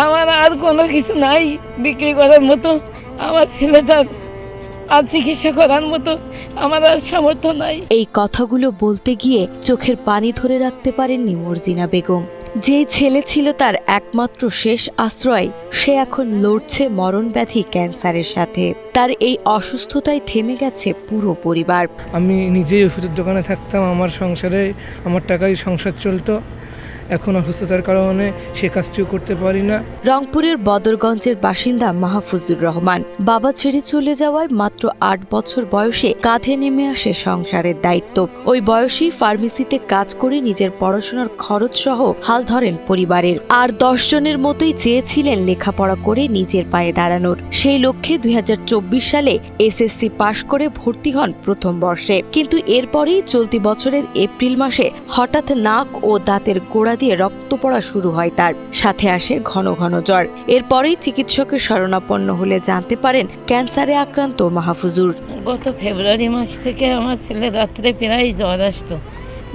আমার আর কোনো কিছু নাই বিক্রি করার মতো। আমার ছেলেটার আর চিকিৎসা করার মতো আমার আর সামর্থ্য নাই। এই কথাগুলো বলতে গিয়ে চোখের পানি ধরে রাখতে পারেননি মর্জিনা বেগম। যেই ছেলে ছিল তার একমাত্র শেষ আশ্রয়, সে এখন লড়ছে মরণ ব্যাধি ক্যান্সারের সাথে। তার এই অসুস্থতায় থেমে গেছে পুরো পরিবার। আমি নিজেই ওষুধের দোকানে থাকতাম, আমার সংসারে আমার টাকায় সংসার চলতো। এখন অসুস্থতার কারণে সে কাজটিও করতে পারি না। রংপুরের বদরগঞ্জের বাসিন্দা মাহফুজুর রহমান বাবা ছেড়ে চলে যাওয়ায় মাত্র ৮ বছর বয়সে কাঁধে নেমে আসে সংসারের দায়িত্ব। ওই বয়সেই ফার্মেসিতে কাজ করে নিজের পড়াশোনার খরচ সহ হাল ধরেন পরিবারের। আর ১০ জনের মতোই চেয়েছিলেন লেখাপড়া করে নিজের পায়ে দাঁড়ানোর। সেই লক্ষ্যে ২০২৪ সালে এসএসসি পাশ করে ভর্তি হন প্রথম বর্ষে। কিন্তু এরপরেই চলতি বছরের এপ্রিল মাসে হঠাৎ নাক ও দাঁতের গোড়া দিয়ে রক্ত পড়া শুরু হয় তার, সাথে আসে ঘন ঘন জ্বর। এরপরেই চিকিৎসকের শরণাপন্ন হলে জানতে পারেন ক্যান্সারে আক্রান্ত মাহফুজুর। গত ফেব্রুয়ারি মাস থেকে আমার ছেলে রাত্রে প্রায় জ্বর আসতো,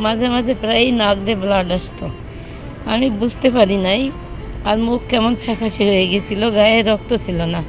মাঝে মাঝে প্রায় নাক দিয়ে ব্লাড আসতো। আমি বুঝতে পারি নাই, আর মুখ কেমন ফ্যাকাশে হয়ে গেছিল, গায়ে রক্ত ছিল না,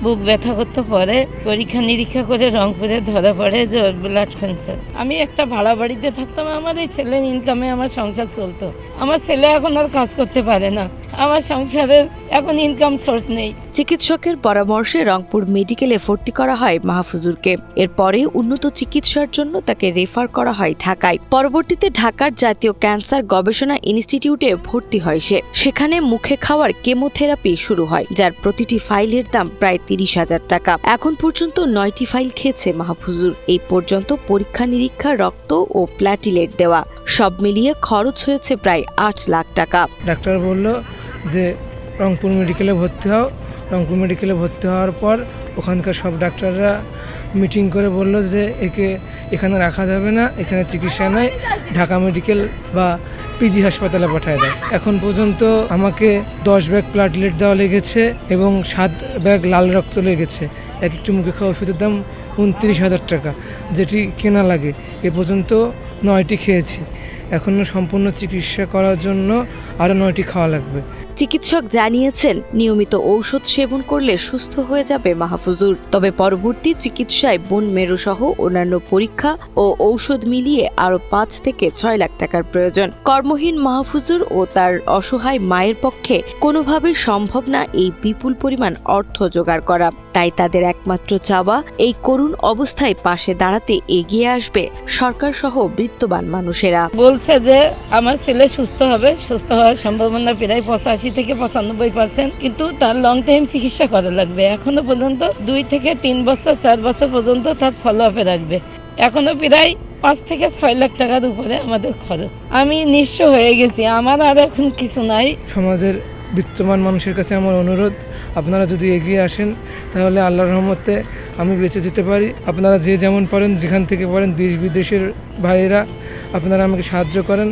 বুক ব্যথা করতে। পরে পরীক্ষা নিরীক্ষা করে রংপুরে ধরা পড়ে যে ব্লাড ক্যান্সার। আমি একটা ভাড়া বাড়িতে থাকতাম, আমার এই ছেলের ইনকামে আমার সংসার চলতো। আমার ছেলে এখন আর কাজ করতে পারে না, আমার সংসারের এখন ইনকাম সোর্স নেই। চিকিৎসকের পরামর্শে রংপুর মেডিকেলে ভর্তি করা হয় মাহফুজুরকে। এরপরে উন্নত চিকিৎসার জন্য তাকে রেফার করা হয় ঢাকায়। পরবর্তীতে ঢাকার জাতীয় ক্যান্সার গবেষণা ইনস্টিটিউটে ভর্তি হয় সে। সেখানে মুখে খাওয়ার কেমোথেরাপি শুরু হয়, যার প্রতিটি ফাইলের দাম প্রায় ৩০,০০০ টাকা। এখন পর্যন্ত ৯টি ফাইল খেয়েছে মাহফুজুর। এই পর্যন্ত পরীক্ষা নিরীক্ষা, রক্ত ও প্ল্যাটিলেট দেওয়া, সব মিলিয়ে খরচ হয়েছে প্রায় ৮ লাখ টাকা। ডাক্তার বলল যে রংপুর মেডিকেলে ভর্তি হও। রংপুর মেডিকেলে ভর্তি হওয়ার পর ওখানকার সব ডাক্তাররা মিটিং করে বলল যে একে এখানে রাখা যাবে না, এখানে চিকিৎসা নেই, ঢাকা মেডিকেল বা পিজি হাসপাতালে পাঠায় দেয়। এখন পর্যন্ত আমাকে 10 ব্যাগ প্লাটিলেট দেওয়া লেগেছে এবং 7 ব্যাগ লাল রক্ত লেগেছে। এক একটি মুখে খাওয়া ওষুধের দাম 29,000 টাকা, যেটি কেনা লাগে। এ পর্যন্ত 9টি খেয়েছি। এখনও সম্পূর্ণ চিকিৎসা করার জন্য আরও 9টি খাওয়া লাগবে। চিকিৎসক জানিয়েছেন নিয়মিত ঔষধ সেবন করলে সুস্থ হয়ে যাবে মাহফুজুর। তবে পরবর্তী চিকিৎসায় বোন মেরু সহ অন্যান্য পরীক্ষা ও ঔষধ মিলিয়ে আরো ৫ থেকে ৬ লাখ টাকার প্রয়োজন। কর্মহীন মাহফুজুর ও তার অসহায় মায়ের পক্ষে কোনোভাবেই সম্ভব না এই বিপুল পরিমাণ অর্থ জোগাড় করা। তাই তাদের একমাত্র চাওয়া, এই করুণ অবস্থায় পাশে দাঁড়াতে এগিয়ে আসবে সরকার সহ বিত্তবান মানুষেরা। বলছে যে আমার ছেলে সুস্থ হবে, সুস্থ হওয়ার সম্ভাবনা প্রায় 85 থেকে 95%, কিন্তু তার লং টাইম চিকিৎসা করা লাগবে। এখনো পর্যন্ত 2 থেকে 3 বছর 4 বছর পর্যন্ত তার ফলো আপে রাখবে। এখনো প্রায় 5 থেকে 6 লাখ টাকার উপরে আমাদের খরচ। আমি নিঃস্ব হয়ে গেছি, আমার আর এখন কিছু নাই। সমাজের বিত্তমান মানুষের কাছে আমার অনুরোধ, আপনারা যদি এগিয়ে আসেন তাহলে আল্লাহর রহমতে আমি বেঁচে যেতে পারি। আপনারা যে যেমন পারেন, যেখান থেকে পারেন, দেশ বিদেশের ভাইয়েরা, আপনারা আমাকে সাহায্য করেন।